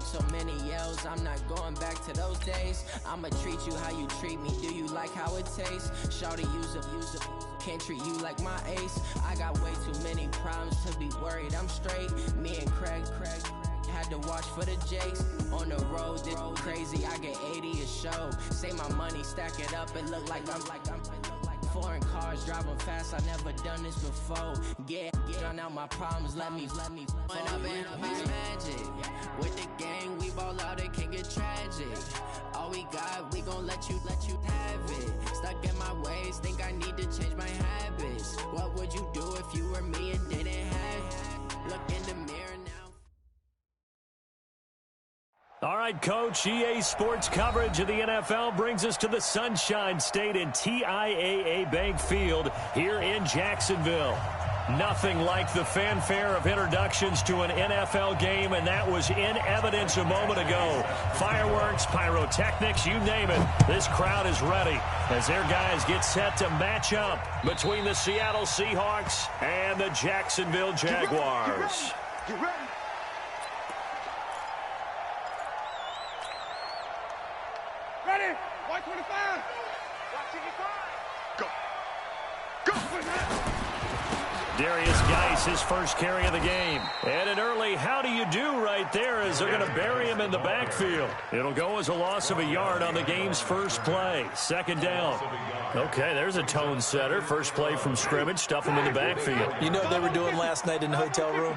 so many yells, I'm not going back to those days. I'ma treat you how you treat me, do you like how it tastes? Shawty, use up, can't treat you like my ace. I got way too many problems to be worried, I'm straight. Me and Craig had to watch for the Jakes. On the road, this crazy, I get 80 a show. Say my money, stack it up, it look like I'm foreign cars, driving fast, I never done this before. Get drown out my problems, let me When up and up is magic. With the gang, we ball out, it can get tragic. All we got, we gon' let you have it. Stuck in my ways, think I need to change my habits. What would you do if you were me and didn't have it? Look in the mirror now. All right, Coach, EA Sports coverage of the NFL brings us to the Sunshine State in TIAA Bank Field here in Jacksonville. Nothing like the fanfare of introductions to an NFL game, and that was in evidence a moment ago. Fireworks, pyrotechnics, you name it. This crowd is ready as their guys get set to match up between the Seattle Seahawks and the Jacksonville Jaguars. Get ready. Ready? 125. 125. Go. Go. Darius Geis, his first carry of the game. And an early how do you do right there as they're going to bury him in the backfield. It'll go as a loss of a yard on the game's first play. Second down. Okay, there's a tone setter. First play from scrimmage, stuff him in the backfield. You know what they were doing last night in the hotel room?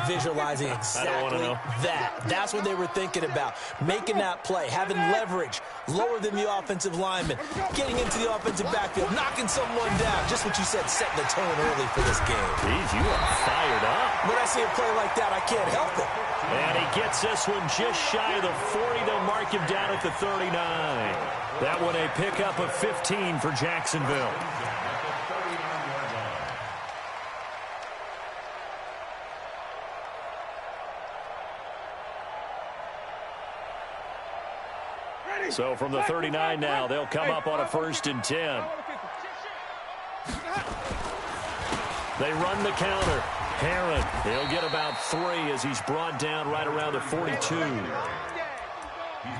Visualizing exactly that. That's what they were thinking about. Making that play, having leverage, lower than the offensive lineman, getting into the offensive backfield, knocking someone down. Just what you said, setting the tone early for this game. Jeez, you are fired up. When I see a play like that, I can't help it. And he gets this one just shy of the 40 to mark him down at the 39. That one a pickup of 15 for Jacksonville. So from the 39 now, they'll come up on a 1st and 10. They run the counter. Herron, he'll get about 3 as he's brought down right around the 42.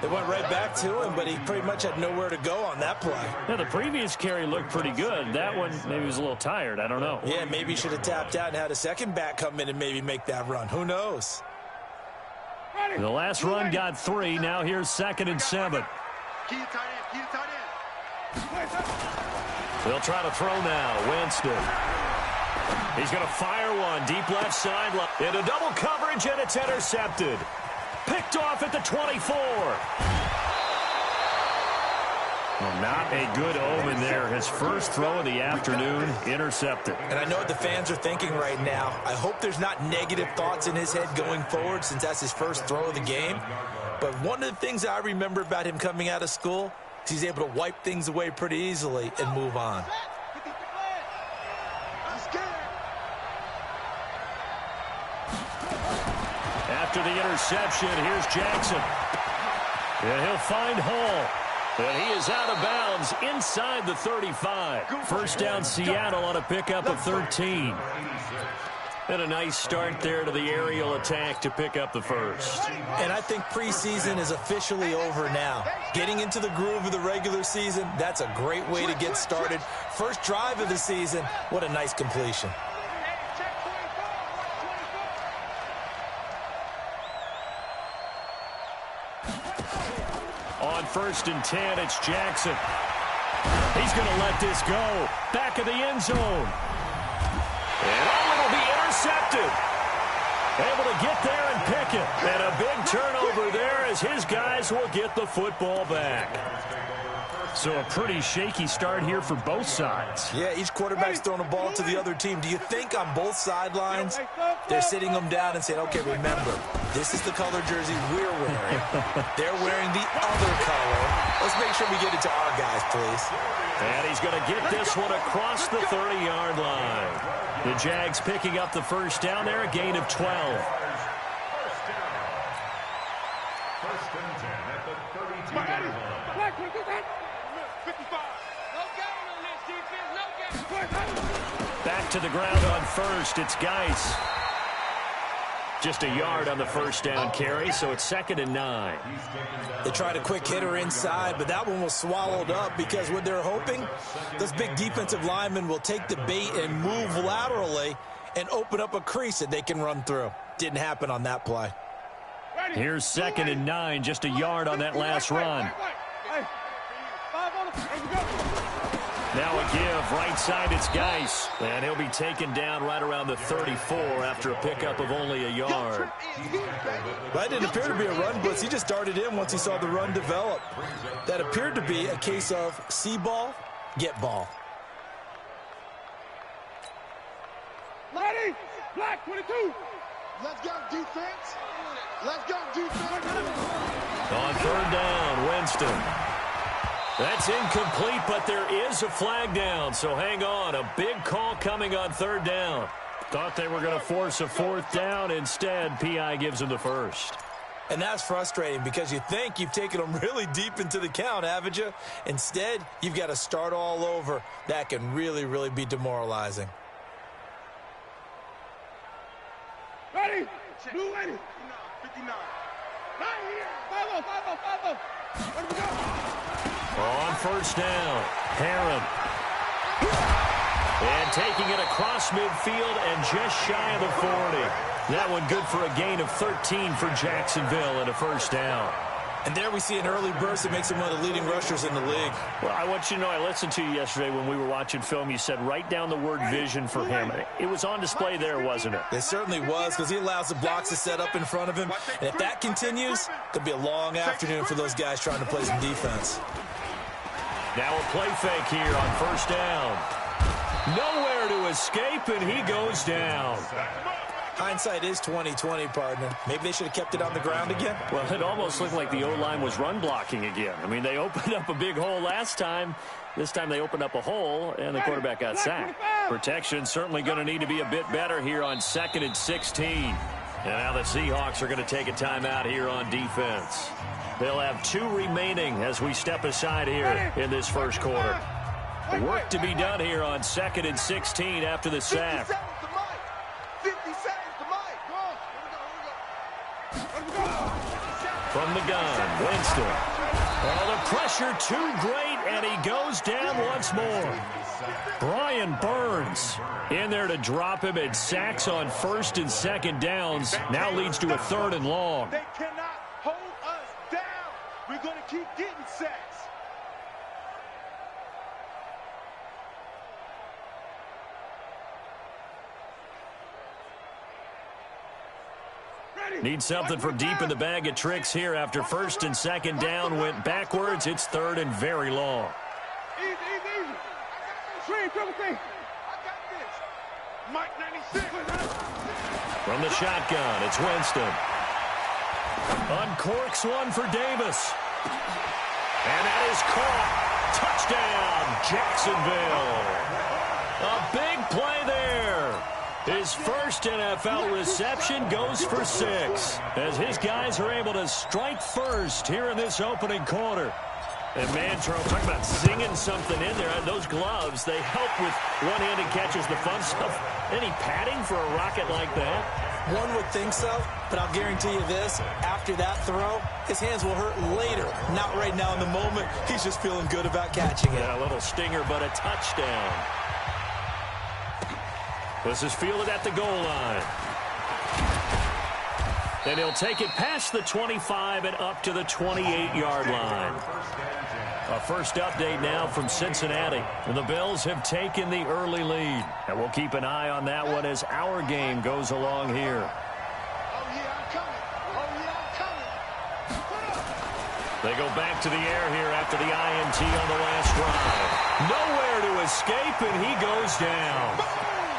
They went right back to him, but he pretty much had nowhere to go on that play. Yeah, the previous carry looked pretty good. That one, maybe he was a little tired. I don't know. Yeah, maybe he should have tapped out and had a second back come in and maybe make that run. Who knows? The last run got 3. Now here's 2nd and 7. They'll try to throw now. Winston. He's going to fire one deep left sideline. Into double coverage, and it's intercepted. Picked off at the 24. Well, not a good omen there. His first throw of the afternoon, intercepted. And I know what the fans are thinking right now. I hope there's not negative thoughts in his head going forward since that's his first throw of the game. But one of the things I remember about him coming out of school is he's able to wipe things away pretty easily and move on. After the interception, here's Jackson. And he'll find Hall. And he is out of bounds inside the 35. First down Seattle on a pickup of 13. And a nice start there to the aerial attack to pick up the first. And I think preseason is officially over now. Getting into the groove of the regular season, that's a great way to get started. First drive of the season, what a nice completion. On 1st and 10, it's Jackson. He's going to let this go. Back of the end zone. And it'll be intercepted. Able to get there and pick it. And a big turnover there as his guys will get the football back. So a pretty shaky start here for both sides. Yeah, each quarterback's throwing a ball to the other team. Do you think on both sidelines they're sitting them down and saying, okay, remember, this is the color jersey we're wearing. They're wearing the other color. Let's make sure we get it to our guys, please. And he's going to get this one across the 30-yard line. The Jags picking up the first down there, a gain of 12. First and 10 at the 32-yard line. Back to the ground on 1st. It's Geis. Just a yard on the first down carry, so it's 2nd and 9. They tried a quick hitter inside, but that one was swallowed up because what they're hoping, those big defensive linemen will take the bait and move laterally and open up a crease that they can run through. Didn't happen on that play. Here's 2nd and 9, just a yard on that last run. Now a give, right side, it's Geis. And he'll be taken down right around the 34 after a pickup of only a yard. That didn't appear to be a run blitz. He just darted in once he saw the run develop. That appeared to be a case of see ball, get ball. Ready, black 22. Let's go, defense. Let's go, defense. On 3rd down, Winston. That's incomplete, but there is a flag down, so hang on. A big call coming on 3rd down. Thought they were going to force a 4th down. Instead, P.I. gives them the first. And that's frustrating because you think you've taken them really deep into the count, haven't you? Instead, you've got to start all over. That can really, really be demoralizing. Ready? Blue ready. 59. Right here. 5-0. Where do we go? On 1st down, Heron. And taking it across midfield and just shy of the 40. That one good for a gain of 13 for Jacksonville and a 1st down. And there we see an early burst that makes him one of the leading rushers in the league. Well, I want you to know, I listened to you yesterday when we were watching film. You said write down the word vision for him. It was on display there, wasn't it? It certainly was, because he allows the blocks to set up in front of him. And if that continues, there'll be a long afternoon for those guys trying to play some defense. Now a play fake here on 1st down. Nowhere to escape, and he goes down. Hindsight is 20/20, partner. Maybe they should have kept it on the ground again. Well, it almost looked like the O-line was run blocking again. I mean, they opened up a big hole last time. This time they opened up a hole, and the quarterback got sacked. Protection certainly going to need to be a bit better here on 2nd and 16. And now the Seahawks are going to take a timeout here on defense. They'll have 2 remaining as we step aside here in this first quarter. Work to be done here on 2nd and 16 after the sack. 50 seconds to Mike. From the gun, Winston. Oh, the pressure too great, and he goes down once more. Brian Burns in there to drop him, and sacks on 1st and 2nd downs. Now leads to a 3rd and long. They cannot hold us down. We're going to keep getting sacks. Need something from deep in the bag of tricks here after 1st and 2nd down went backwards. It's 3rd and very long. Easy. Triple thing. I got this. Mike 96. From the shotgun, it's Winston. Uncorks one for Davis. And that is caught. Touchdown, Jacksonville. A big play there. His first NFL reception goes for 6 as his guys are able to strike first here in this opening quarter. And man, Charles, talking about singing something in there. Those gloves, they help with one-handed catches, the fun stuff. Any padding for a rocket like that? One would think so, but I'll guarantee you this. After that throw, his hands will hurt later. Not right now in the moment. He's just feeling good about catching it. Yeah, a little stinger, but a touchdown. This is fielded at the goal line. And he'll take it past the 25 and up to the 28-yard line. A first update now from Cincinnati. And the Bills have taken the early lead. And we'll keep an eye on that one as our game goes along here. They go back to the air here after the INT on the last drive. Nowhere to escape, and he goes down.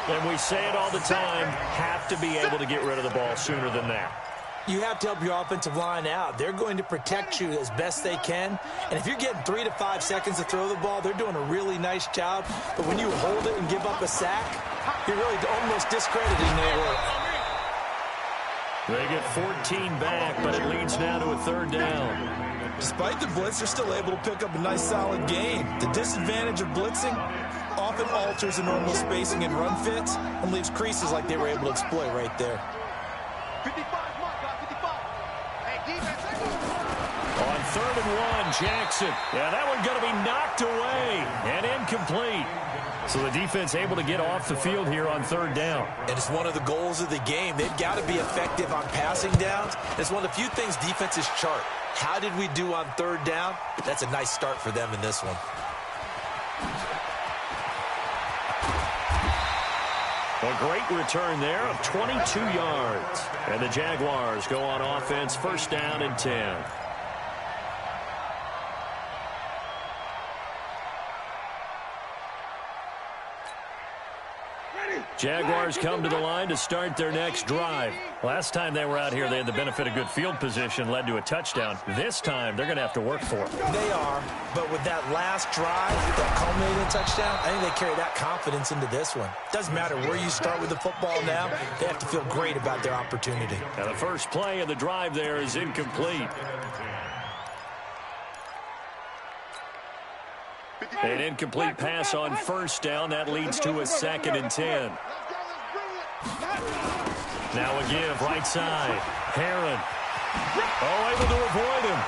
And we say it all the time, have to be able to get rid of the ball sooner than that. You have to help your offensive line out. They're going to protect you as best they can. And if you're getting 3 to 5 seconds to throw the ball, they're doing a really nice job. But when you hold it and give up a sack, you're really almost discrediting their work. They get 14 back, but it leads now to a 3rd down. Despite the blitz, they're still able to pick up a nice, solid gain. The disadvantage of blitzing often alters the normal spacing and run fits and leaves creases like they were able to exploit right there. 55, mark, 55. Hey, defense. On 3rd and 1, Jackson. Yeah, that one going to be knocked away and incomplete. So the defense able to get off the field here on 3rd down. And it's one of the goals of the game. They've got to be effective on passing downs. It's one of the few things defenses chart. How did we do on 3rd down? That's a nice start for them in this one. A great return there of 22 yards. And the Jaguars go on offense, 1st down and 10. Jaguars come to the line to start their next drive. Last time they were out here, they had the benefit of good field position, led to a touchdown. This time, they're going to have to work for it. They are, but with that last drive, that culminating touchdown, I think they carry that confidence into this one. Doesn't matter where you start with the football now, they have to feel great about their opportunity. Now the first play of the drive there is incomplete. An incomplete pass on 1st down. That leads to a 2nd and 10. Now a give, right side. Herron. Oh, able to avoid him.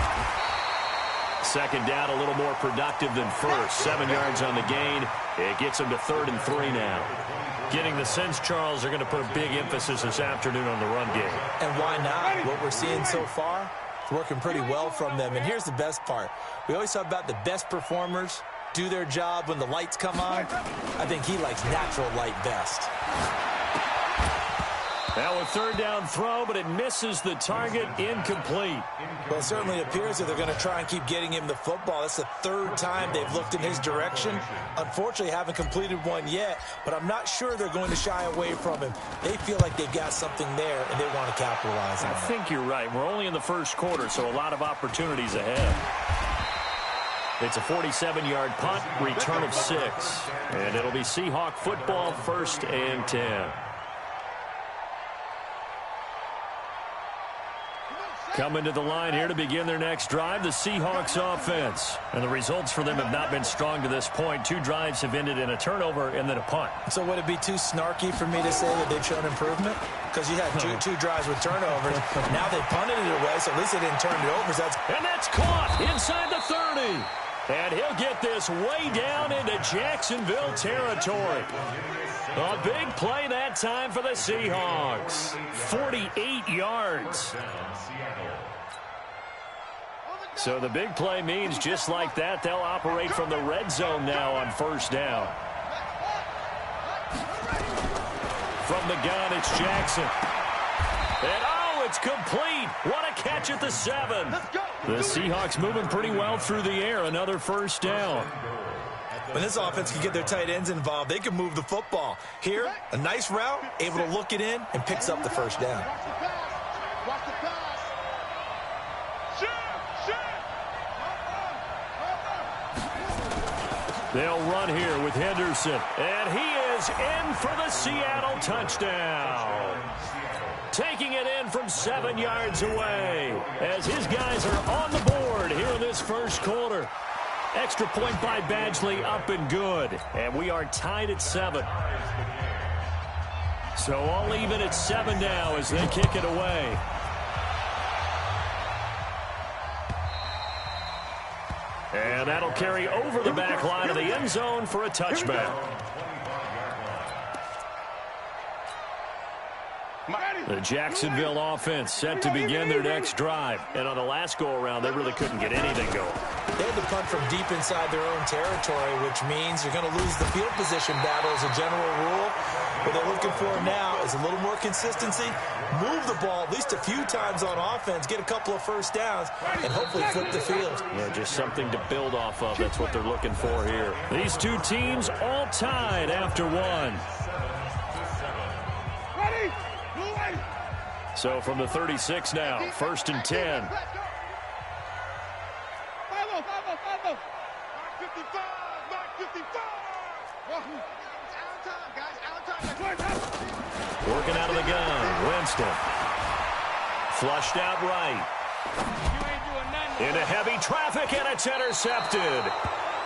2nd down, a little more productive than 1st. 7 yards on the gain. It gets them to 3rd and 3 now. Getting the sense, Charles, they're going to put a big emphasis this afternoon on the run game. And why not? What we're seeing so far, it's working pretty well from them. And here's the best part. We always talk about the best performers do their job when the lights come on. I think he likes natural light best. Now a 3rd down throw, but it misses the target, incomplete. Well, it certainly appears that they're going to try and keep getting him the football. That's the 3rd time they've looked in his direction. Unfortunately, haven't completed one yet, but I'm not sure they're going to shy away from him. They feel like they've got something there, and they want to capitalize on it. I think you're right. We're only in the 1st quarter, so a lot of opportunities ahead. It's a 47-yard punt, return of 6. And it'll be Seahawk football, 1st and 10. Coming to the line here to begin their next drive, the Seahawks offense. And the results for them have not been strong to this point. 2 drives have ended in a turnover and then a punt. So would it be too snarky for me to say that they've shown improvement? Because you had two drives with turnovers. Now they punted it away, so at least they didn't turn it over. And that's caught inside the 30. And he'll get this way down into Jacksonville territory. A big play that time for the Seahawks. 48 yards. So the big play means just like that, they'll operate from the red zone now on 1st down. From the gun, it's Jackson. And it's complete. What a catch at the 7. The Seahawks moving pretty well through the air. Another 1st down. When this offense can get their tight ends involved, they can move the football. Here, a nice route, able to look it in, and picks up the 1st down. Watch the pass. They'll run here with Henderson. And he is in for the Seattle touchdown. Taking it in from 7 yards away as his guys are on the board here in this 1st quarter. Extra point by Badgley, up and good. And we are tied at 7. So all even at 7 now as they kick it away. And that'll carry over the back line of the end zone for a touchback. The Jacksonville offense set to begin their next drive. And on the last go-around, they really couldn't get anything going. They had to punt from deep inside their own territory, which means you're going to lose the field position battle as a general rule. What they're looking for now is a little more consistency, move the ball at least a few times on offense, get a couple of 1st downs, and hopefully flip the field. Yeah, just something to build off of. That's what they're looking for here. These 2 teams all tied after 1. So from the 36 now, 1st and 10. Mark 55, Mark 55. Working out of the gun, Winston. Flushed out right. Into heavy traffic, and it's intercepted.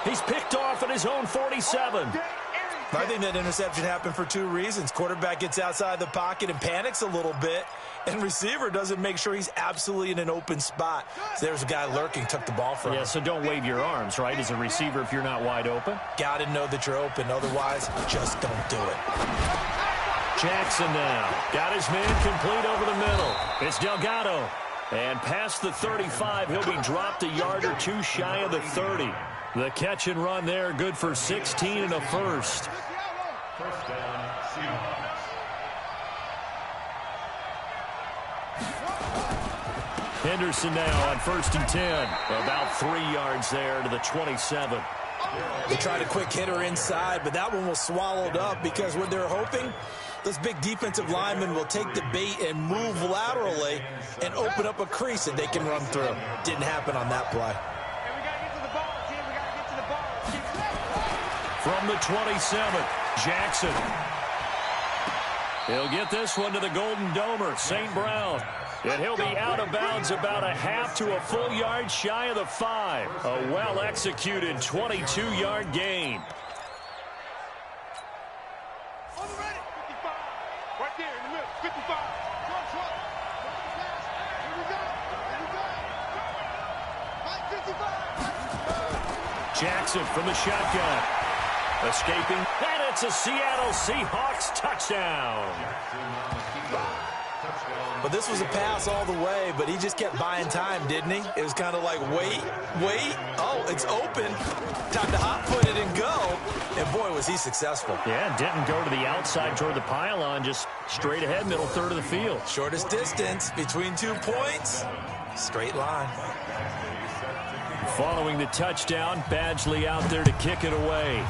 He's picked off at his own 47. I think that interception happened for two reasons. Quarterback gets outside the pocket and panics a little bit, and receiver doesn't make sure he's absolutely in an open spot. So there's a guy lurking, took the ball from him. Yeah, so don't wave your arms, right, as a receiver if you're not wide open. Got to know that you're open. Otherwise, just don't do it. Jackson now. Got his man complete over the middle. It's Delgado. And past the 35, he'll be dropped a yard or two shy of the 30. The catch and run there, good for 16 and a first. First down, Seahawks. Henderson now on 1st and 10. About 3 yards there to the 27. They tried a quick hitter inside, but that one was swallowed up because what they're hoping, those big defensive linemen will take the bait and move laterally and open up a crease that they can run through. Didn't happen on that play. From the 27, Jackson. He'll get this one to the Golden Domer, St. Brown. And he'll be out of bounds about a half to a full yard shy of the 5. A well-executed 22-yard gain. Right there in the middle, 55. Jackson from the shotgun. Escaping, and it's a Seattle Seahawks touchdown. But this was a pass all the way, but he just kept buying time, didn't he? It was kind of like, wait. Oh, it's open. Time to hot-foot it and go. And, boy, was he successful. Yeah, didn't go to the outside toward the pylon, just straight ahead, middle third of the field. Shortest distance between 2 points. Straight line. Following the touchdown, Badgley out there to kick it away.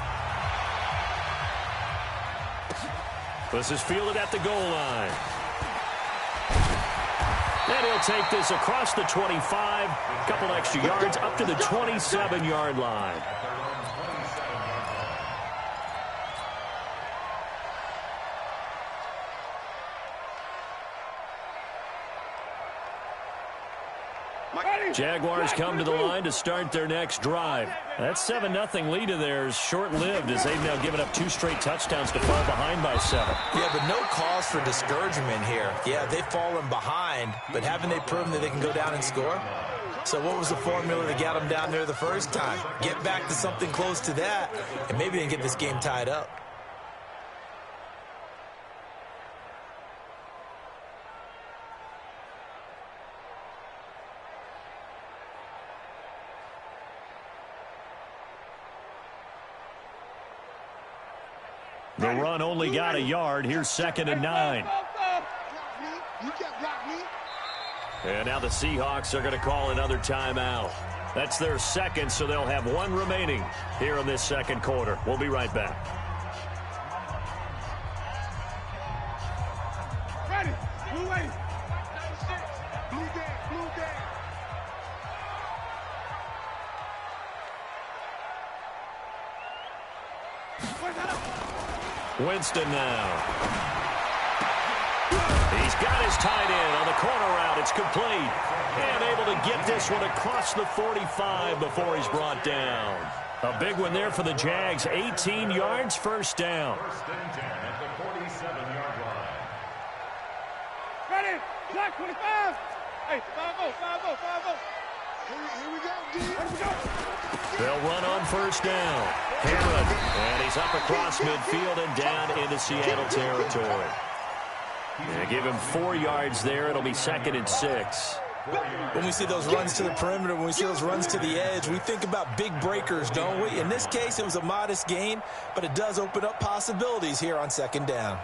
This is fielded at the goal line. And he'll take this across the 25, couple extra yards up to the 27-yard line. Jaguars come to the line to start their next drive. That 7-0 lead of theirs short-lived as they've now given up 2 straight touchdowns to fall behind by 7. Yeah, but no cause for discouragement here. Yeah, they've fallen behind, but haven't they proven that they can go down and score? So what was the formula that got them down there the first time? Get back to something close to that, and maybe they can get this game tied up. The run only got a yard. Here's 2nd and 9. And now the Seahawks are going to call another timeout. That's their second, so they'll have 1 remaining here in this second quarter. We'll be right back. Ready. Blue wave. Blue game. Blue game. Winston now. He's got his tight end on the corner route. It's complete. And able to get this one across the 45 before he's brought down. A big one there for the Jags. 18 yards, first down. First and 10 at the 47-yard line. Ready. Black 25. Hey, 5-0, 5-0, 5-0. Here we go, D. Here we go. They'll run on first down. Herron, and he's up across midfield and down into Seattle territory. And give him 4 yards there. It'll be 2nd and 6. When we see those runs to the perimeter, when we see those runs to the edge, we think about big breakers, don't we? In this case, it was a modest gain, but it does open up possibilities here on 2nd down.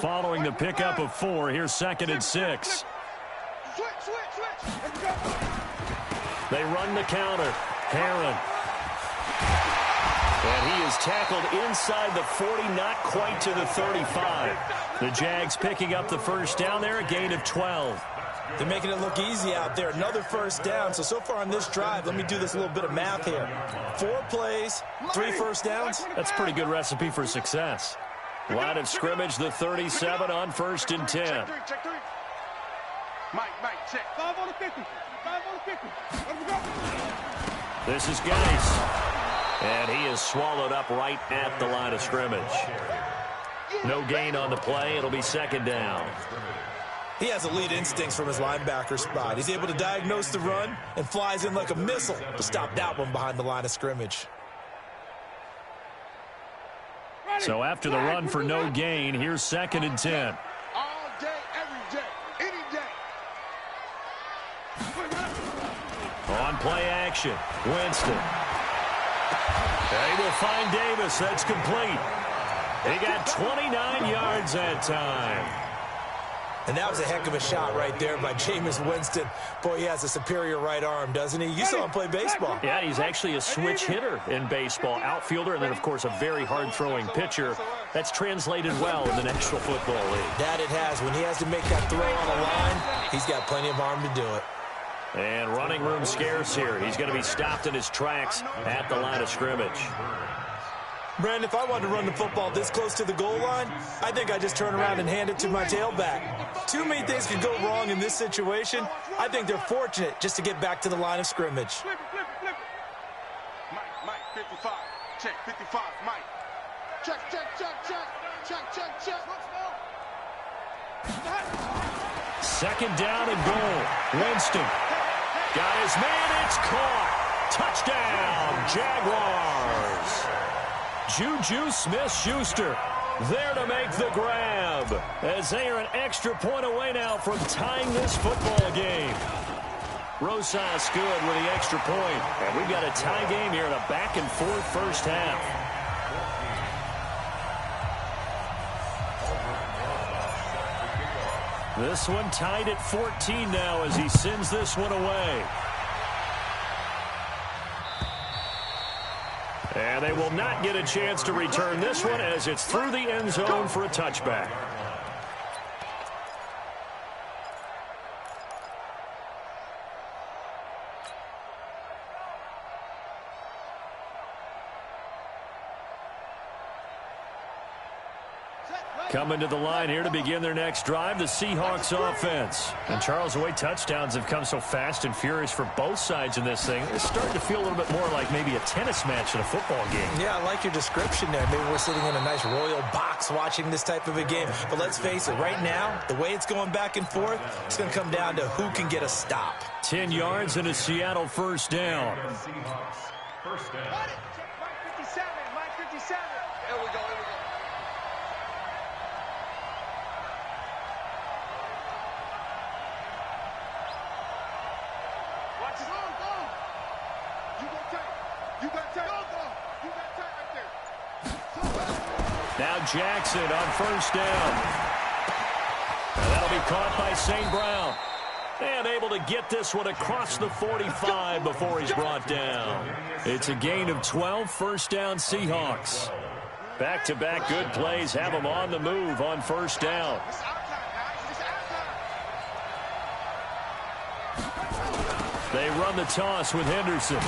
Following the pickup of 4, here's 2nd and 6. They run the counter. Herron. And he is tackled inside the 40, not quite to the 35. The Jags picking up the first down there, a gain of 12. They're making it look easy out there. Another first down. So far on this drive, let me do this little bit of math here. 4 plays, 3 first downs. That's a pretty good recipe for success. Line of scrimmage, the 37 on 1st and 10. Check 3. Mike, check. 5 on the 50. 5 on the 50. Let me go. This is Geis. And he is swallowed up right at the line of scrimmage. No gain on the play. It'll be second down. He has elite instincts from his linebacker spot. He's able to diagnose the run and flies in like a missile to stop that one behind the line of scrimmage. So after the run for no gain, here's 2nd and 10. All day, every day, any day. On play action, Winston. They will find Davis. That's complete. He got 29 yards that time. And that was a heck of a shot right there by Jameis Winston. Boy, he has a superior right arm, doesn't he? You saw him play baseball. Yeah, he's actually a switch hitter in baseball. Outfielder, and then, of course, a very hard-throwing pitcher. That's translated well in the National Football League. That it has. When he has to make that throw on the line, he's got plenty of arm to do it. And running room scarce here. He's going to be stopped in his tracks at the line of scrimmage. Brandon, if I wanted to run the football this close to the goal line, I think I'd just turn around and hand it to my tailback. Too many things could go wrong in this situation. I think they're fortunate just to get back to the line of scrimmage. Flip it. Mike, 55. Check, 55, Mike. Check. Second down and goal. Winston got his man. It's caught. Touchdown, Jaguars. Juju Smith-Schuster there to make the grab as they are an extra point away now from tying this football game. Rosas good with the extra point. And we've got a tie game here in a back-and-forth first half. This one tied at 14 now as he sends this one away. And they will not get a chance to return this one as it's through the end zone for a touchback. Coming to the line here to begin their next drive, the Seahawks offense. And Charles, the way touchdowns have come so fast and furious for both sides in this thing, it's starting to feel a little bit more like maybe a tennis match in a football game. Yeah, I like your description there. Maybe we're sitting in a nice royal box watching this type of a game. But let's face it, right now, the way it's going back and forth, it's going to come down to who can get a stop. 10 yards and a Seattle first down. First down. Mike 57. Here we go. Watch it. Go. You got time right there. Now Jackson on first down. And that'll be caught by St. Brown. And able to get this one across the 45 before he's brought down. It's a gain of 12, first down Seahawks. Back-to-back good plays have them on the move on first down. They run the toss with Henderson.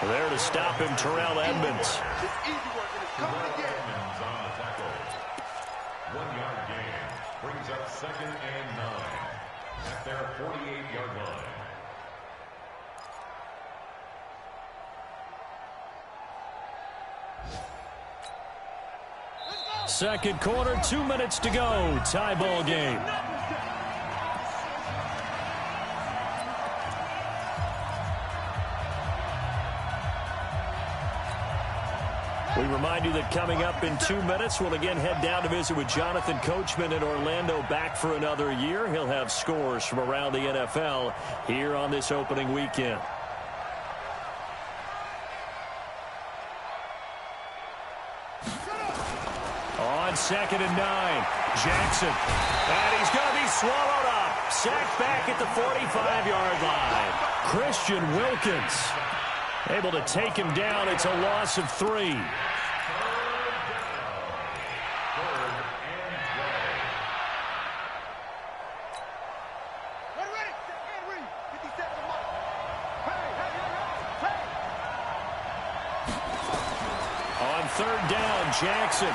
There to stop him, Terrell Edmonds. Edmonds on the tackle. 1 yard gain. Brings up 2nd and 9 at their 48-yard line. Second quarter, 2 minutes to go. Tie ball game. We remind you that coming up in 2 minutes, we'll again head down to visit with Jonathan Coachman in Orlando, back for another year. He'll have scores from around the NFL here on this opening weekend. On 2nd and 9, Jackson. And he's going to be swallowed up. Sacked back at the 45-yard line. Christian Wilkins able to take him down. It's a loss of 3. On 3rd down, Jackson.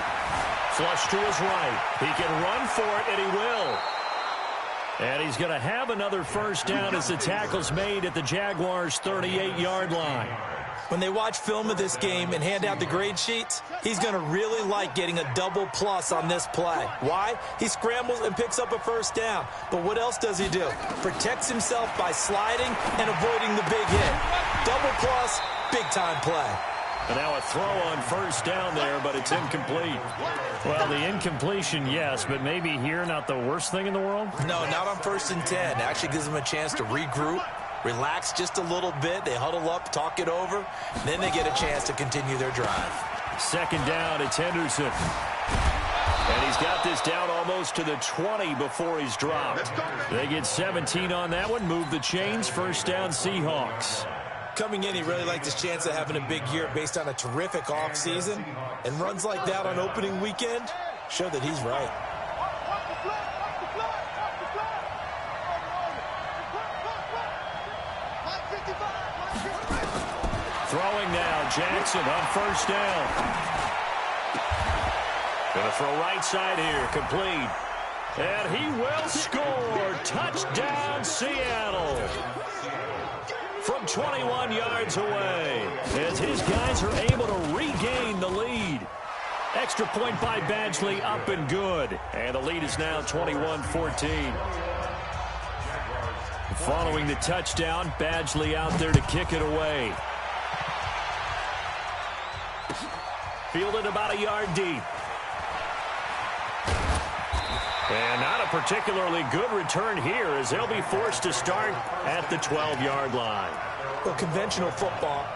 Flush to his right. He can run for it, and he will. And he's going to have another first down as the tackle's made at the Jaguars' 38-yard line. When they watch film of this game and hand out the grade sheets, he's going to really like getting a double plus on this play. Why? He scrambles and picks up a first down. But what else does he do? Protects himself by sliding and avoiding the big hit. Double plus, big-time play. And now a throw on first down there, but it's incomplete. Well, the incompletion, yes, but maybe here not the worst thing in the world? No, not on 1st and 10. It actually gives them a chance to regroup, relax just a little bit. They huddle up, talk it over. Then they get a chance to continue their drive. Second down, it's Henderson. And he's got this down almost to the 20 before he's dropped. They get 17 on that one, move the chains, first down Seahawks. Coming in, he really liked his chance of having a big year based on a terrific offseason. And runs like that on opening weekend show that he's right. Throwing now, Jackson on first down. Gonna throw right side here, complete. And he will score. Touchdown, Seattle. From 21 yards away, as his guys are able to regain the lead. Extra point by Badgley, up and good. And the lead is now 21-14. Following the touchdown, Badgley out there to kick it away. Fielded about a yard deep. And not a particularly good return here as they'll be forced to start at the 12-yard line. Well, conventional football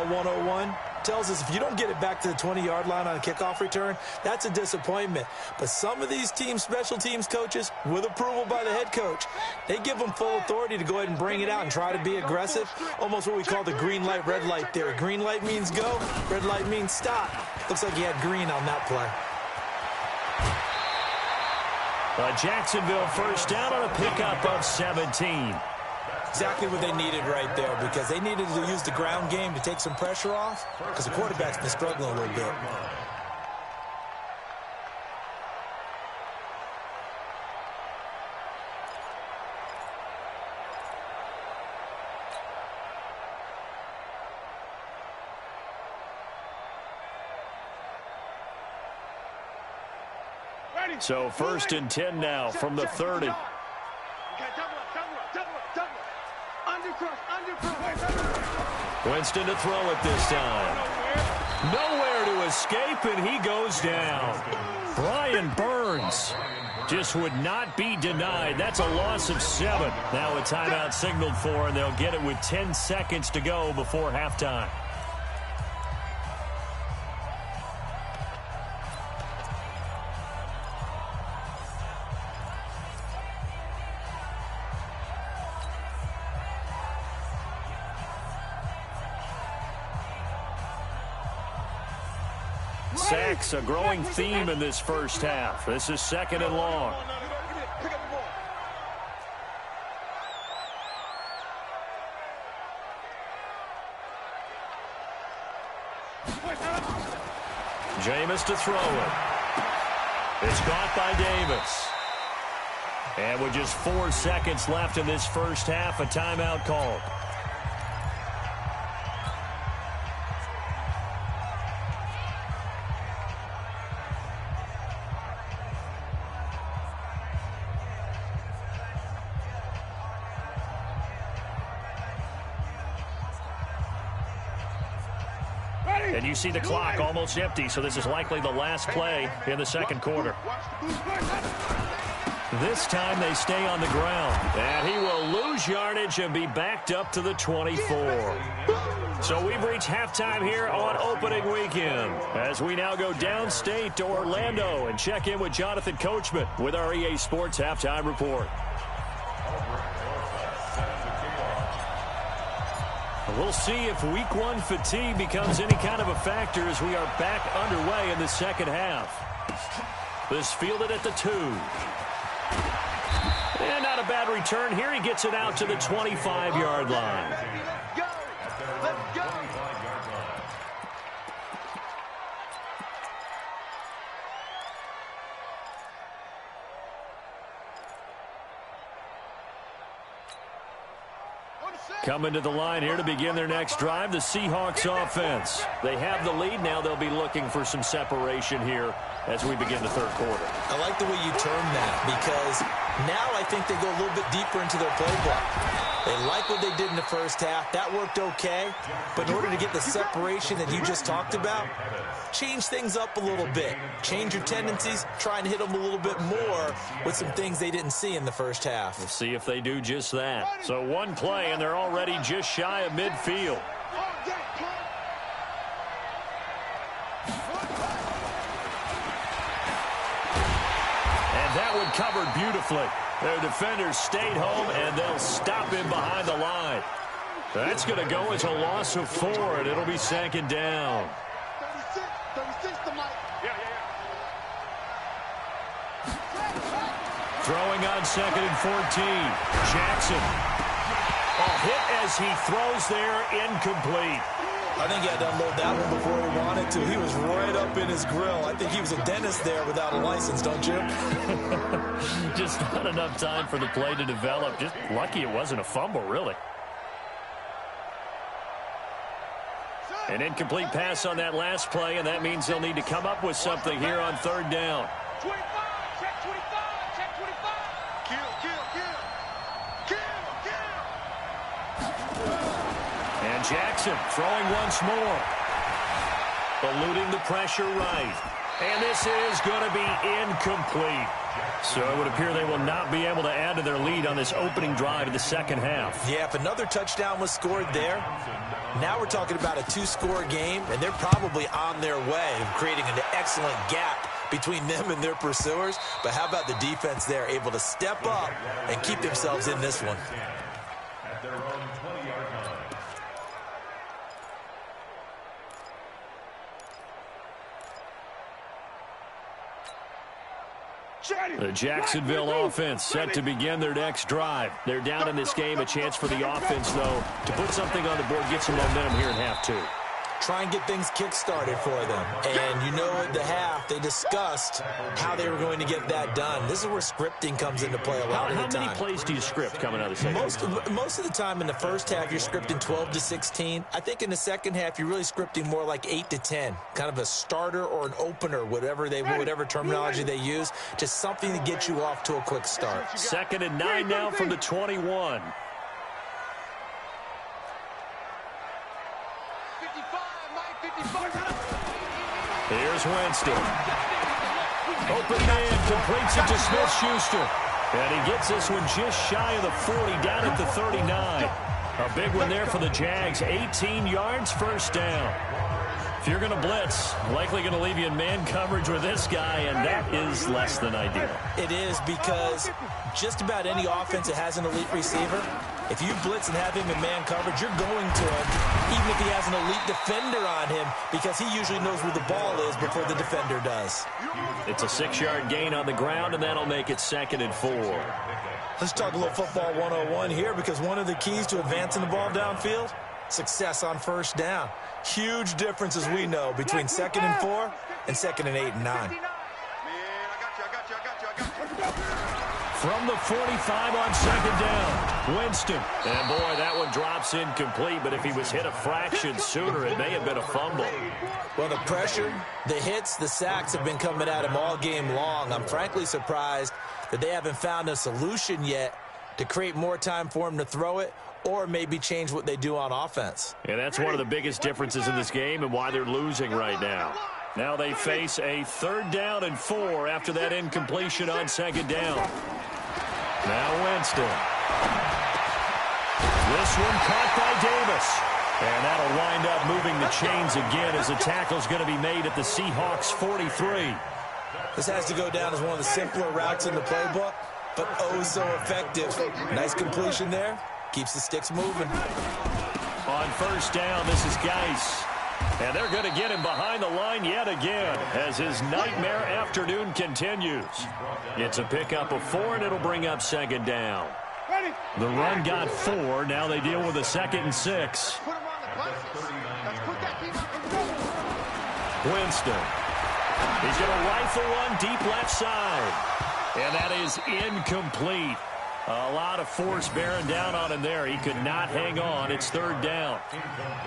101, tells us if you don't get it back to the 20-yard line on a kickoff return, that's a disappointment. But some of these teams, special teams coaches, with approval by the head coach, they give them full authority to go ahead and bring it out and try to be aggressive, almost what we call the green light, red light theory. Green light means go, red light means stop. Looks like he had green on that play. Jacksonville first down on a pickup of 17. Exactly what they needed right there, because they needed to use the ground game to take some pressure off, because the quarterback's been struggling a little bit. So 1st and 10 now from the 30. Winston to throw it this time. Nowhere to escape, and he goes down. Brian Burns just would not be denied. That's a loss of 7. Now a timeout signaled for, and they'll get it with 10 seconds to go before halftime. Sacks, a growing theme in this first half. This is 2nd and long. Jameis to throw it. It's caught by Davis. And with just 4 seconds left in this first half, a timeout called. And you see the clock almost empty, so this is likely the last play in the second quarter. This time they stay on the ground, and he will lose yardage and be backed up to the 24. So we've reached halftime here on opening weekend as we now go downstate to Orlando and check in with Jonathan Coachman with our EA Sports Halftime Report. We'll see if Week 1 fatigue becomes any kind of a factor as we are back underway in the second half. This fielded at the 2. And not a bad return here. He gets it out to the 25-yard line. Let's go. Coming to the line here to begin their next drive, the Seahawks offense. They have the lead. Now they'll be looking for some separation here as we begin the third quarter. I like the way you term that, because now I think they go a little bit deeper into their playbook. They like what they did in the first half. That worked okay. But in order to get the separation that you just talked about, change things up a little bit. Change your tendencies. Try and hit them a little bit more with some things they didn't see in the first half. We'll see if they do just that. So one play, and they're already just shy of midfield. And that one covered beautifully. Their defenders stayed home, and they'll stop him behind the line. That's going to go as a loss of 4, and it'll be second down. 36 to Mike. Throwing on 2nd and 14. Jackson. A hit as he throws there, incomplete. I think he had to unload that one before he wanted to. He was right up in his grill. I think he was a dentist there without a license, don't you? Just not enough time for the play to develop. Just lucky it wasn't a fumble, really. An incomplete pass on that last play, and that means they'll need to come up with something here on third down. 25, check 25, check 25. And Jackson throwing once more. Eluding the pressure right. And this is going to be incomplete. So it would appear they will not be able to add to their lead on this opening drive of the second half. Yeah, if another touchdown was scored there, now we're talking about a 2-score game, and they're probably on their way of creating an excellent gap between them and their pursuers. But how about the defense there, able to step up and keep themselves in this one? At their own 20-yard line. The Jacksonville offense set to begin their next drive. They're down in this game. A chance for the offense, though, to put something on the board, get some momentum here in half 2. Try and get things kick-started for them. And you know at the half, they discussed how they were going to get that done. This is where scripting comes into play a lot of the time. How many plays do you script coming out of the second half? Most of the time in the first half, you're scripting 12 to 16. I think in the second half, you're really scripting more like 8 to 10. Kind of a starter or an opener, whatever terminology they use. Just something to get you off to a quick start. 2nd and 9 now from the 21. Here's Winston. Open man, completes it to Smith-Schuster. And he gets this one just shy of the 40, down at the 39. A big one there for the Jags. 18 yards, first down. If you're going to blitz, likely going to leave you in man coverage with this guy, and that is less than ideal. It is, because just about any offense that has an elite receiver, if you blitz and have him in man coverage, you're going to him, even if he has an elite defender on him, because he usually knows where the ball is before the defender does. It's a 6-yard gain on the ground, and that'll make it 2nd and 4. Let's talk a little football 101 here, because one of the keys to advancing the ball downfield, success on first down. Huge difference, as we know, between 2nd and 4 and 2nd and 8 and 9. From the 45 on 2nd down, Winston. And boy, that one drops incomplete, but if he was hit a fraction sooner, it may have been a fumble. Well, the pressure, the hits, the sacks have been coming at him all game long. I'm frankly surprised that they haven't found a solution yet to create more time for him to throw it, or maybe change what they do on offense. And that's one of the biggest differences in this game and why they're losing right now. Now they face a 3rd down and 4 after that incompletion on 2nd down. Now Winston. This one caught by Davis. And that'll wind up moving the chains again as the tackle's going to be made at the Seahawks 43. This has to go down as one of the simpler routes in the playbook, but oh so effective. Nice completion there. Keeps the sticks moving. On 1st down, this is Geis. And they're going to get him behind the line yet again as his nightmare afternoon continues. It's a pickup of 4, and it'll bring up 2nd down. The run got 4. Now they deal with a 2nd and 6. Winston. He's going to rifle one deep left side. And that is incomplete. A lot of force bearing down on him there. He could not hang on. It's third down.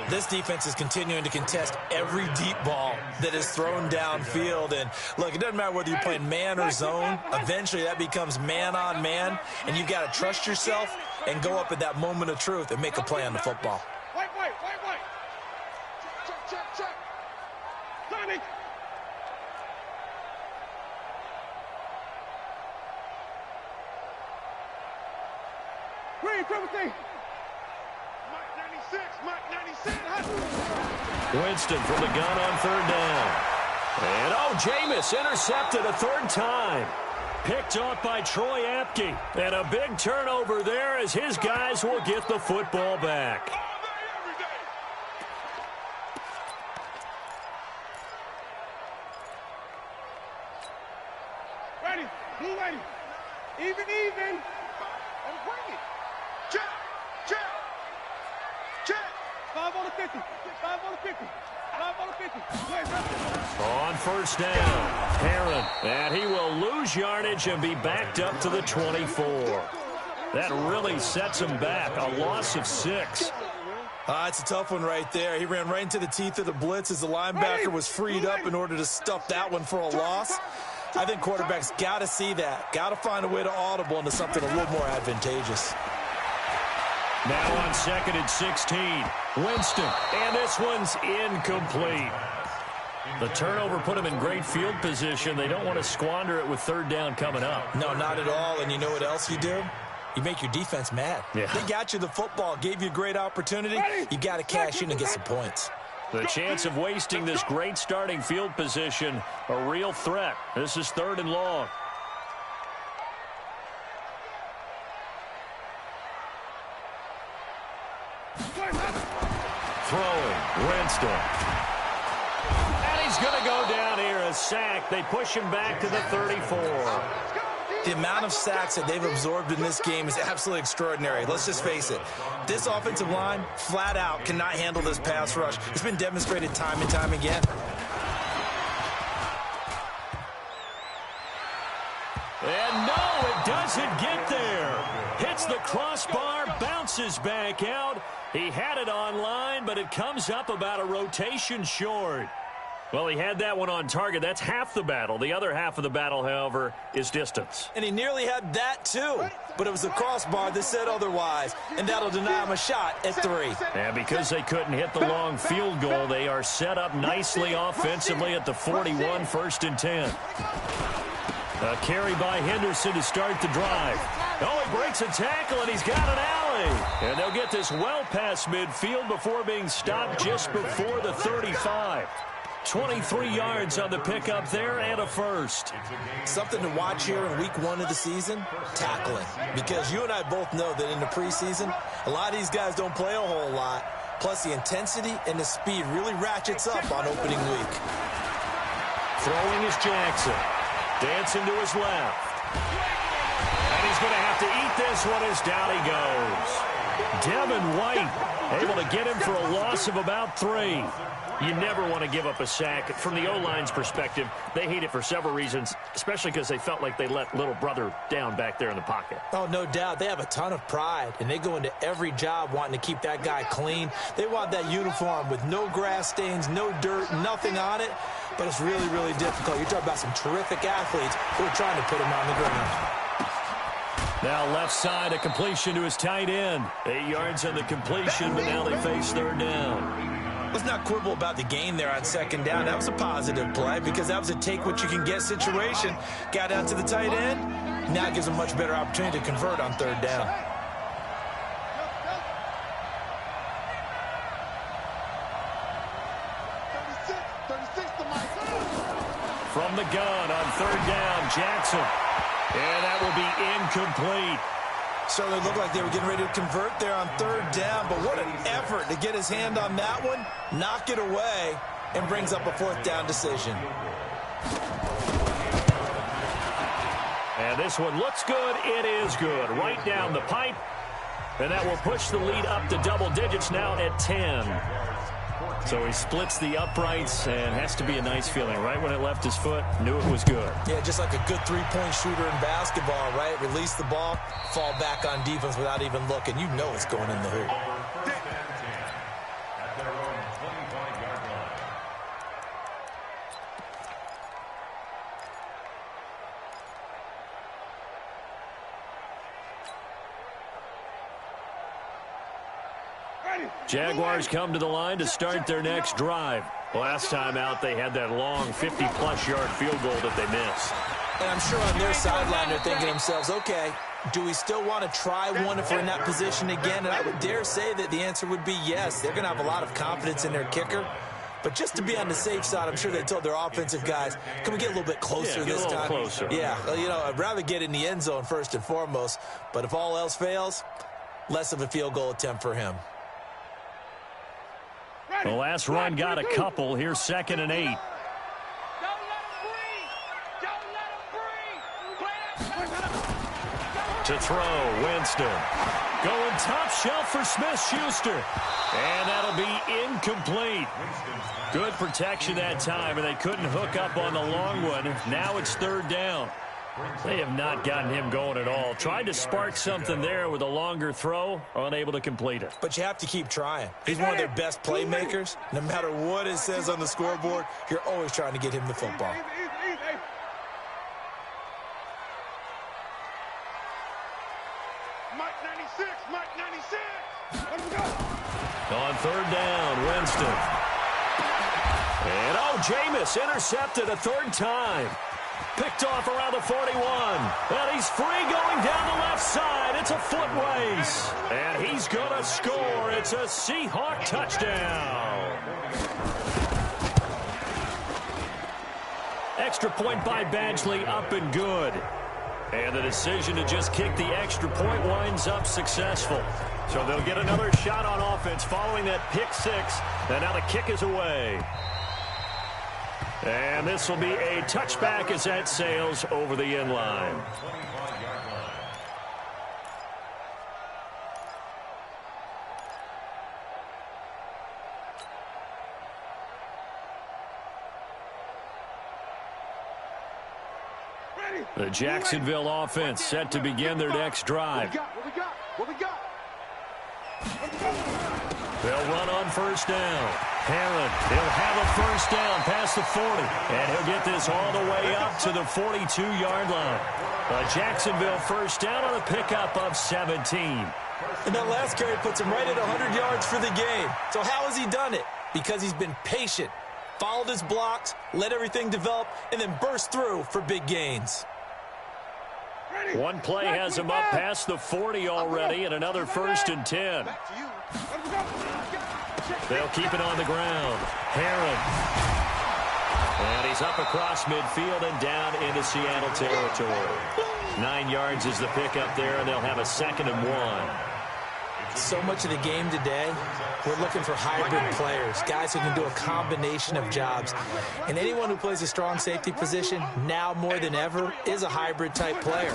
This defense is continuing to contest every deep ball that is thrown downfield. And, look, it doesn't matter whether you're playing man or zone. Eventually that becomes man on man, and you've got to trust yourself and go up at that moment of truth and make a play on the football. Wait. Check. Sonic. Green, triple T. Mike 96. Winston from the gun on third down. And, Jameis intercepted a third time. Picked off by Troy Apke. And a big turnover there as his guys will get the football back. Ready. Blue ready. Even. And bring it. Check. 5 on the 50. 5 on the 50. 5 on the 50. On first down, Herron. And he will lose yardage and be backed up to the 24. That really sets him back. A loss of 6. It's a tough one right there. He ran right into the teeth of the blitz as the linebacker was freed up in order to stuff that one for a loss. I think quarterbacks got to see that. Got to find a way to audible into something a little more advantageous. Now on 2nd and 16, Winston, and this one's incomplete. The turnover put him in great field position. They don't want to squander it with third down coming up. No, not at all. And you know what else you do? You make your defense mad. Yeah. They got you the football, gave you a great opportunity. You got to cash in and get some points. The chance of wasting this great starting field position, a real threat. This is 3rd and long. Throwing, Winston. And he's going to go down here, a sack. They push him back to the 34. The amount of sacks that they've absorbed in this game is absolutely extraordinary. Let's just face it. This offensive line, flat out, cannot handle this pass rush. It's been demonstrated time and time again. And no, it doesn't get there. Hits the crossbar, bounces back out. He had it online, but it comes up about a rotation short. Well, he had that one on target. That's half the battle. The other half of the battle, however, is distance. And he nearly had that, too. But it was the crossbar that said otherwise, and that'll deny him a shot at 3. And because they couldn't hit the long field goal, they are set up nicely offensively at the 41, 1st and 10. A carry by Henderson to start the drive. He breaks a tackle, and he's got an alley. And they'll get this well past midfield before being stopped just before the 35. 23 yards on the pickup there and a first. Something to watch here in week 1 of the season, tackling. Because you and I both know that in the preseason, a lot of these guys don't play a whole lot. Plus, the intensity and the speed really ratchets up on opening week. Throwing is Jackson. Dancing to his left. And he's going to have to eat this one as down he goes. Devin White able to get him for a loss of about 3. You never want to give up a sack. From the O-line's perspective, they hate it for several reasons, especially because they felt like they let little brother down back there in the pocket. Oh, no doubt. They have a ton of pride, and they go into every job wanting to keep that guy clean. They want that uniform with no grass stains, no dirt, nothing on it. But it's really, really difficult. You're talking about some terrific athletes who are trying to put him on the ground. Now left side, a completion to his tight end. 8 yards on the completion, but now they face third down. Let's not quibble about the gain there on 2nd down. That was a positive play because that was a take-what-you-can-get situation. Got out to the tight end. Now it gives them a much better opportunity to convert on 3rd down. From the gun on 3rd down, Jackson. And that will be incomplete. So they looked like they were getting ready to convert there on 3rd down, but what an effort to get his hand on that one, knock it away, and brings up a 4th down decision. And this one looks good. It is good. Right down the pipe. And that will push the lead up to double digits now at 10. So he splits the uprights, and has to be a nice feeling. Right when it left his foot, knew it was good. Yeah, just like a good three-point shooter in basketball, right? Release the ball, fall back on defense without even looking. You know it's going in the hoop. At their own 25-yard line. Jaguars come to the line to start their next drive. Last time out, they had that long 50-plus yard field goal that they missed. And I'm sure on their sideline they're thinking to themselves, okay, do we still want to try one if we're in that position again? And I would dare say that the answer would be yes. They're going to have a lot of confidence in their kicker. But just to be on the safe side, I'm sure they told their offensive guys, can we get a little bit closer this time? Closer. Yeah, you know, I'd rather get in the end zone first and foremost. But if all else fails, less of a field goal attempt for him. The last run got a couple. Here's 2nd and 8. To throw, Winston. Going top shelf for Smith-Schuster. And that'll be incomplete. Good protection that time, and they couldn't hook up on the long one. Now it's 3rd down. They have not gotten him going at all. Tried to spark something there with a longer throw, unable to complete it. But you have to keep trying. He's one of their best playmakers. No matter what it says on the scoreboard, you're always trying to get him the football. Mike 96, Mike 96. Let him go. On 3rd down, Winston. And Jameis intercepted a 3rd time. Picked off around the 41. And he's free going down the left side. It's a foot race. And he's going to score. It's a Seahawk touchdown. Extra point by Badgley, up and good. And the decision to just kick the extra point winds up successful. So they'll get another shot on offense following that pick 6. And now the kick is away. And this will be a touchback as that sails over the end line. The Jacksonville offense set to begin their next drive. What we got? They'll run on 1st down. Herron, he'll have a 1st down past the 40. And he'll get this all the way up to the 42-yard line. A Jacksonville 1st down on a pickup of 17. And that last carry puts him right at 100 yards for the game. So how has he done it? Because he's been patient, followed his blocks, let everything develop, and then burst through for big gains. One play has him up past the 40 already, and another 1st and 10. They'll keep it on the ground. Herron. And he's up across midfield and down into Seattle territory. 9 yards is the pickup there, and they'll have a 2nd and 1. So much of the game today, we're looking for hybrid players, guys who can do a combination of jobs. And anyone who plays a strong safety position, now more than ever, is a hybrid-type player.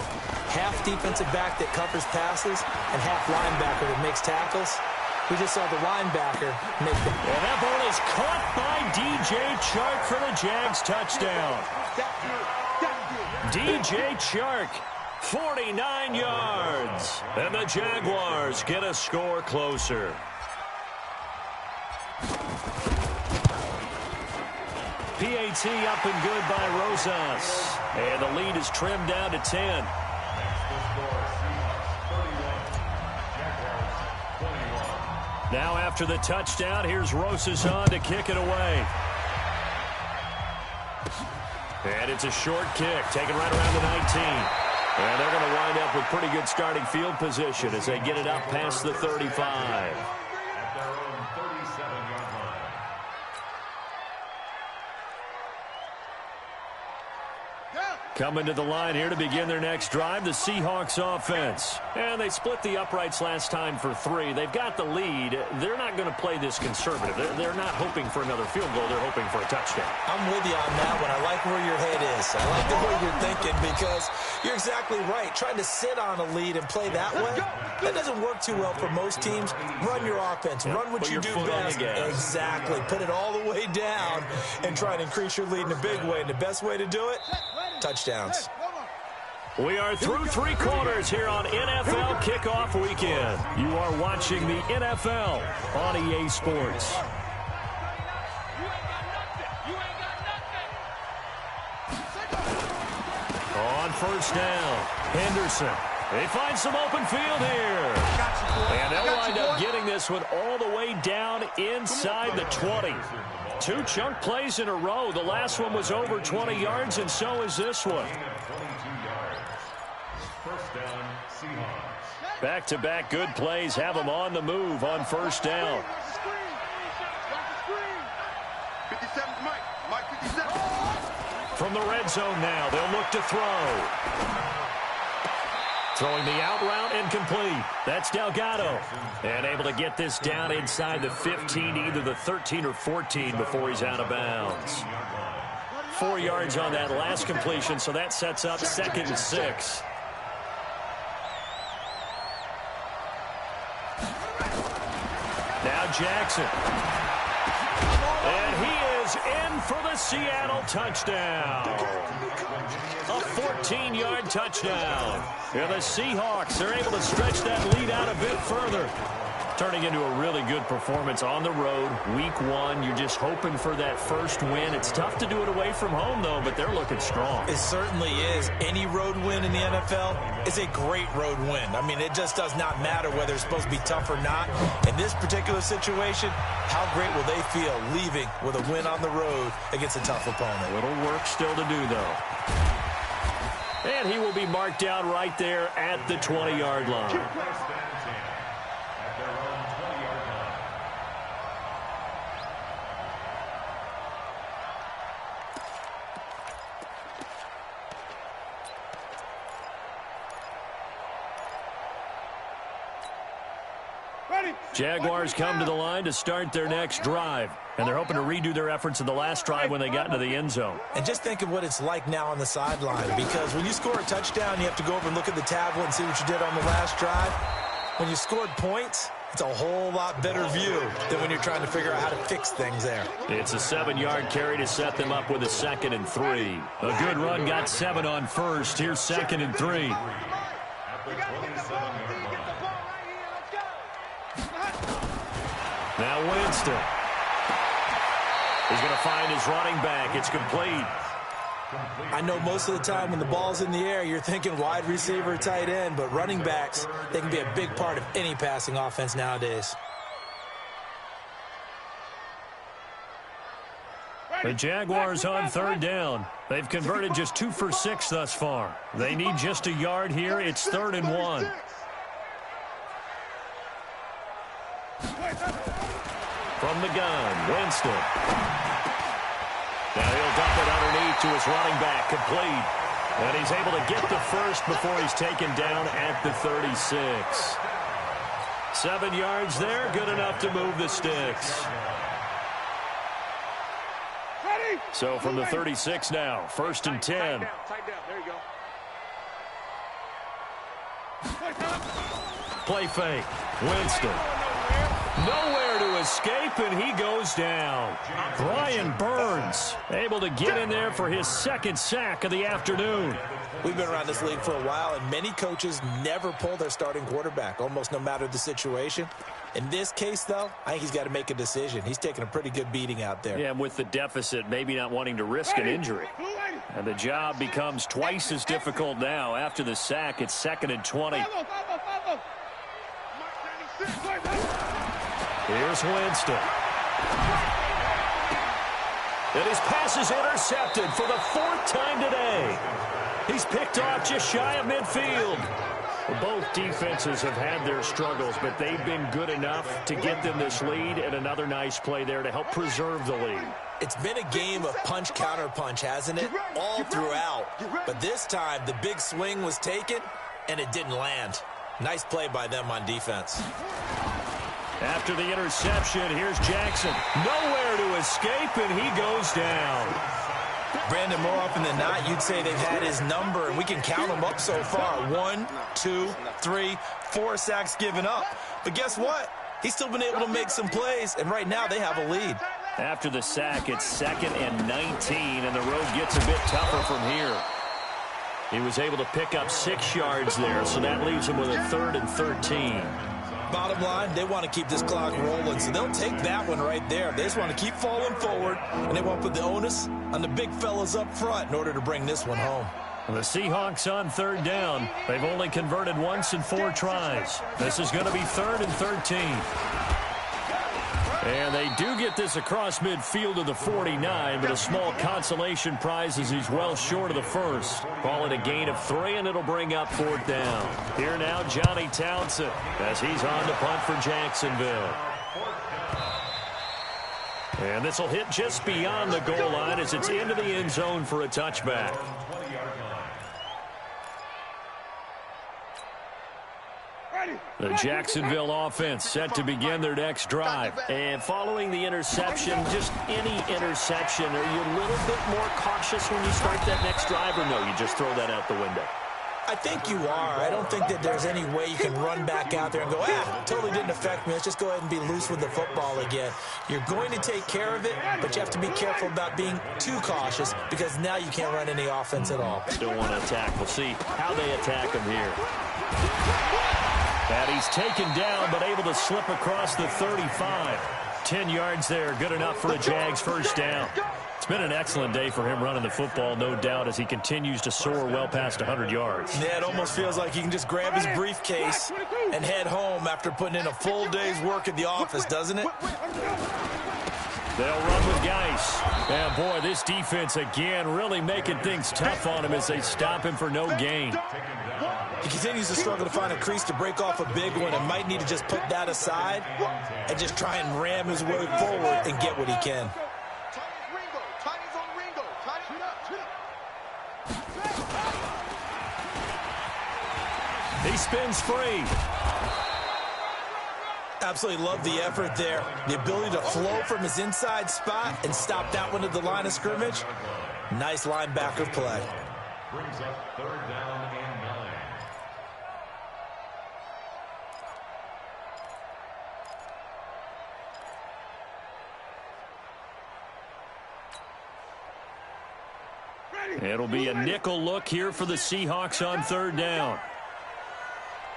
Half defensive back that covers passes and half linebacker that makes tackles. We just saw the linebacker make them. And that ball is caught by DJ Chark for the Jags touchdown. DJ Chark. 49 yards. And the Jaguars get a score closer. PAT up and good by Rosas. And the lead is trimmed down to 10. Now after the touchdown, here's Rosas on to kick it away. And it's a short kick, taken right around the 19. And they're going to wind up with pretty good starting field position as they get it up past the 35. At their own 37-yard line. Coming to the line here to begin their next drive, the Seahawks offense. And they split the uprights last time for 3. They've got the lead. They're not going to play this conservative. They're not hoping for another field goal. They're hoping for a touchdown. I'm with you on that one. I like where your head is. I like the way you're thinking because you're exactly right. Trying to sit on a lead and play that way, that doesn't work too well for most teams. Run your offense. Run what you do best. Exactly. Put it all the way down and try and increase your lead in a big way. And the best way to do it, touchdowns. We are through 3 quarters here on NFL Kickoff Weekend. You are watching the NFL on EA Sports. On first down, Henderson. They find some open field here. And they'll wind up getting this one all the way down inside the 20. 2 chunk plays in a row. The last one was over 20 yards, and so is this one. Back-to-back good plays have them on the move on first down. From the red zone now, they'll look to throw. Throwing the out route incomplete. That's Delgado. And able to get this down inside the 15, either the 13 or 14 before he's out of bounds. 4 yards on that last completion, so that sets up 2nd and 6. Now Jackson. And he is in for the Seattle touchdown. A 14-yard touchdown. And the Seahawks are able to stretch that lead out a bit further. Turning into a really good performance on the road. Week 1, you're just hoping for that first win. It's tough to do it away from home, though, but they're looking strong. It certainly is. Any road win in the NFL is a great road win. I mean, it just does not matter whether it's supposed to be tough or not. In this particular situation, how great will they feel leaving with a win on the road against a tough opponent? A little work still to do, though. And he will be marked down right there at the 20-yard line. Jaguars come to the line to start their next drive. And they're hoping to redo their efforts in the last drive when they got into the end zone. And just think of what it's like now on the sideline. Because when you score a touchdown, you have to go over and look at the tablet and see what you did on the last drive. When you scored points, it's a whole lot better view than when you're trying to figure out how to fix things there. It's a 7-yard carry to set them up with a 2nd and 3. A good run got 7 on first. Here's 2nd and 3. Now Winston. He's going to find his running back. It's complete. I know most of the time when the ball's in the air, you're thinking wide receiver, tight end, but running backs, they can be a big part of any passing offense nowadays. The Jaguars on 3rd down. They've converted just 2 for 6 thus far. They need just a yard here. It's 3rd and 1. From the gun, Winston. Now he'll dump it underneath to his running back, complete. And he's able to get the first before he's taken down at the 36. 7 yards there, good enough to move the sticks. So from the 36 now, 1st and 10. Tight down. There you go. Play fake, Winston. Nowhere to escape, and he goes down. Brian Burns able to get in there for his 2nd sack of the afternoon. We've been around this league for a while, and many coaches never pull their starting quarterback, almost no matter the situation. In this case, though, I think he's got to make a decision. He's taking a pretty good beating out there. Yeah, and with the deficit, maybe not wanting to risk an injury. And the job becomes twice as difficult now. After the sack, it's 2nd and 20. Here's Winston. And his pass is intercepted for the 4th time today. He's picked off just shy of midfield. Both defenses have had their struggles, but they've been good enough to get them this lead, and another nice play there to help preserve the lead. It's been a game of punch-counter-punch, hasn't it? All throughout. But this time, the big swing was taken, and it didn't land. Nice play by them on defense. After the interception, here's Jackson. Nowhere to escape, and he goes down. Brandon, more often than not, you'd say they've had his number, and we can count them up so far. 1, 2, 3, 4 sacks given up. But guess what? He's still been able to make some plays, and right now they have a lead. After the sack, it's 2nd and 19, and the road gets a bit tougher from here. He was able to pick up 6 yards there, so that leaves him with a 3rd and 13. Bottom line, they want to keep this clock rolling, so they'll take that one right there. They just want to keep falling forward, and they want to put the onus on the big fellas up front in order to bring this one home. The Seahawks on 3rd down. They've only converted once in 4 tries. This is going to be 3rd and 13. And they do get this across midfield to the 49, but a small consolation prize as he's well short of the first. Call it a gain of 3, and it'll bring up 4th down. Here now, Johnny Townsend, as he's on to punt for Jacksonville. And this will hit just beyond the goal line as it's into the end zone for a touchback. The Jacksonville offense set to begin their next drive. And following the interception, just any interception, are you a little bit more cautious when you start that next drive, or no, you just throw that out the window? I think you are. I don't think that there's any way you can run back out there and go, totally didn't affect me. Let's just go ahead and be loose with the football again. You're going to take care of it, but you have to be careful about being too cautious because now you can't run any offense at all. Still want to attack. We'll see how they attack him here. And he's taken down, but able to slip across the 35. 10 yards there, good enough for a Jags first down. It's been an excellent day for him running the football, no doubt, as he continues to soar well past 100 yards. Yeah, it almost feels like he can just grab his briefcase and head home after putting in a full day's work at the office, doesn't it? They'll run with Geis. And, boy, this defense, again, really making things tough on him as they stop him for no gain. He continues to struggle to find a crease to break off a big one and might need to just put that aside and just try and ram his way forward and get what he can. He spins free. Absolutely love the effort there. The ability to flow from his inside spot and stop that one at the line of scrimmage. Nice linebacker play. Brings up 3rd down and 9. It'll be a nickel look here for the Seahawks on 3rd down.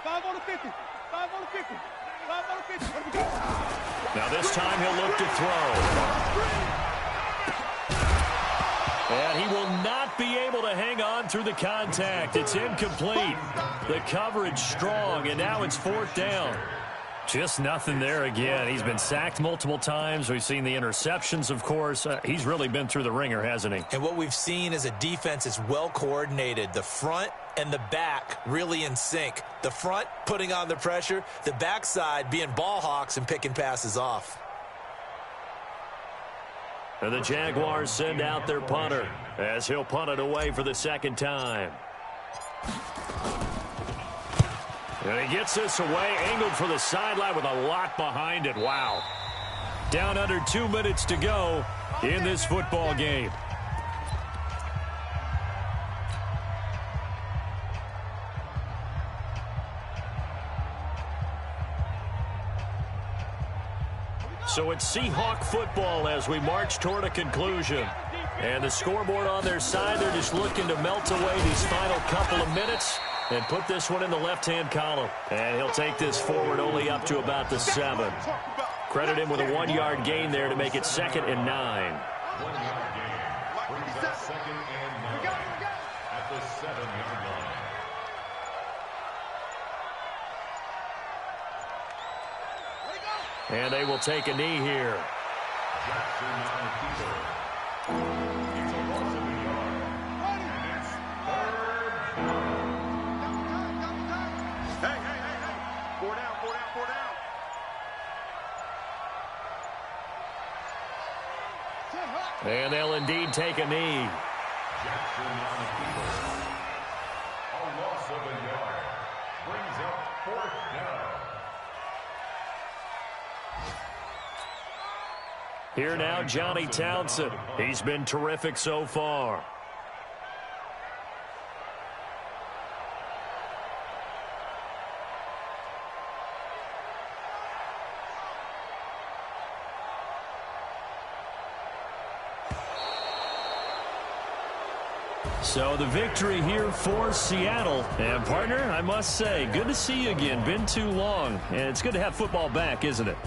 5 on the 50. 5 on the 50. 5 on the 50. Now this time he'll look to throw. And he will not be able to hang on through the contact. It's incomplete. The coverage strong, and now it's 4th down. Just nothing there again. He's been sacked multiple times. We've seen the interceptions, of course. He's really been through the ringer, hasn't he? And what we've seen is a defense is well coordinated. The front and the back really in sync. The front putting on the pressure, the backside being ball hawks and picking passes off. And the Jaguars send out their punter as he'll punt it away for the 2nd time. And he gets this away, angled for the sideline with a lot behind it. Wow. Down under 2 minutes to go in this football game. So it's Seahawk football as we march toward a conclusion. And the scoreboard on their side, they're just looking to melt away these final couple of minutes and put this one in the left-hand column. And he'll take this forward only up to about the 7. Credit him with a 1-yard gain there to make it 2nd and 9. 1-yard gain. Brings up 2nd and 9 at the 7-yard line. And they will take a knee here. Jackson on the keeper. It's a loss of a yard. And it's 3rd down. Hey. 4 down. And they'll indeed take a knee. Jackson on the field. A loss of a yard. Brings up 4th down. Here now, Johnny Townsend. He's been terrific so far. So the victory here for Seattle. And, partner, I must say, good to see you again. Been too long. And it's good to have football back, isn't it?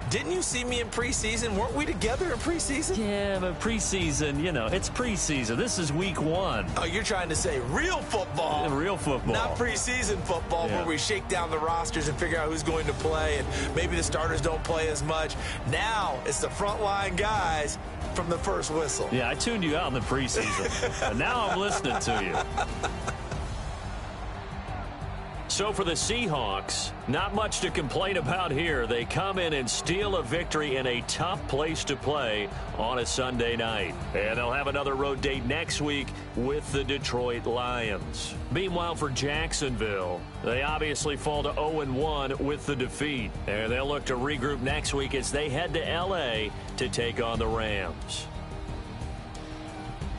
Didn't you see me in preseason? Weren't we together in preseason? Yeah, but preseason, you know, it's preseason. This is week 1. Oh, you're trying to say real football. Real football. Not preseason football where we shake down the rosters and figure out who's going to play, and maybe the starters don't play as much. Now it's the frontline guys from the first whistle. Yeah, I tuned you out in the preseason. And now I'm listening to you. So for the Seahawks, not much to complain about here. They come in and steal a victory in a tough place to play on a Sunday night. And they'll have another road date next week with the Detroit Lions. Meanwhile, for Jacksonville, they obviously fall to 0-1 with the defeat. And they'll look to regroup next week as they head to L.A. to take on the Rams.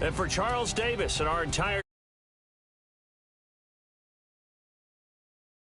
And for Charles Davis and our entire